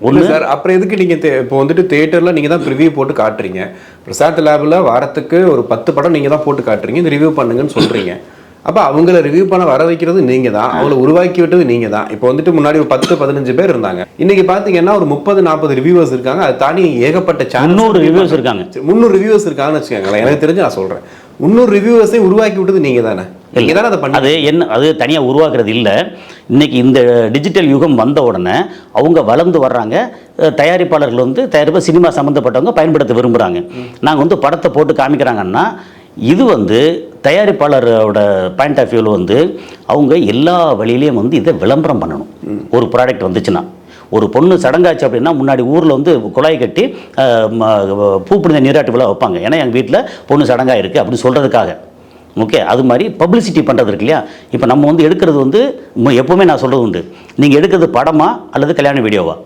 ஒன்று சார். அப்புறம் எதுக்கு நீங்கள் இப்போ வந்துட்டு தியேட்டரில் நீங்கள் தான் ரிவ்யூ போட்டு காட்டுறீங்க, பிரசாத் லேபில் வாரத்துக்கு ஒரு 10 படம் நீங்கள் தான் போட்டு காட்டுறீங்க, இந்த ரிவ்யூ பண்ணுங்கன்னு சொல்கிறீங்க. அப்போ அவங்கள ரிவ்யூ பண்ண வர வைக்கிறது நீங்கள் தான், அவங்கள உருவாக்கி விட்டது நீங்கள் தான். இப்போ வந்துட்டு முன்னாடி ஒரு 10-15 பேர் இருந்தாங்க, இன்னைக்கு பார்த்தீங்கன்னா ஒரு 30-40 ரிவ்யூவர்ஸ் இருக்காங்க. அது தாண்டி ஏகப்பட்ட சேனல் 300 ரிவ்யூஸ் இருக்காங்க. 300 ரிவ்யூவர்ஸ் இருக்காங்கன்னு வச்சுக்கோங்களேன். எனக்கு தெரிஞ்சு நான் சொல்கிறேன், 300 ரிவ்யூவர்ஸை உருவாக்கி விட்டது நீங்கள் தானே. அது என்ன, அது தனியாக உருவாக்குறது இல்லை. இன்னைக்கு இந்த டிஜிட்டல் யுகம் வந்த உடனே அவங்க வளர்ந்து வர்றாங்க. தயாரிப்பாளர்கள் வந்து தயாரிப்பு சினிமா சம்மந்தப்பட்டவங்க பயன்படுத்த விரும்புகிறாங்க. நாங்கள் வந்து படத்தை போட்டு காமிக்கிறாங்கன்னா இது வந்து தயாரிப்பாளரோட பாயிண்ட் ஆஃப் வியூவில் வந்து அவங்க எல்லா வழியிலையும் வந்து இதை விளம்பரம் பண்ணணும். ஒரு ப்ராடக்ட் வந்துச்சுன்னா, ஒரு பொண்ணு சடங்காச்சு அப்படின்னா முன்னாடி ஊரில் வந்து குழாய் கட்டி பூ புனித நீராட்டு விழா வைப்பாங்க. ஏன்னா எங்கள் வீட்டில் பொண்ணு சடங்காக இருக்குது அப்படின்னு சொல்கிறதுக்காக. ஓகே, அது மாதிரி பப்ளிசிட்டி பண்ணுறது இருக்கு இல்லையா. இப்போ நம்ம வந்து எடுக்கிறது வந்து எப்போவுமே நான் சொல்கிறது உண்டு, நீங்கள் எடுக்கிறது படமா அல்லது கல்யாண வீடியோவா?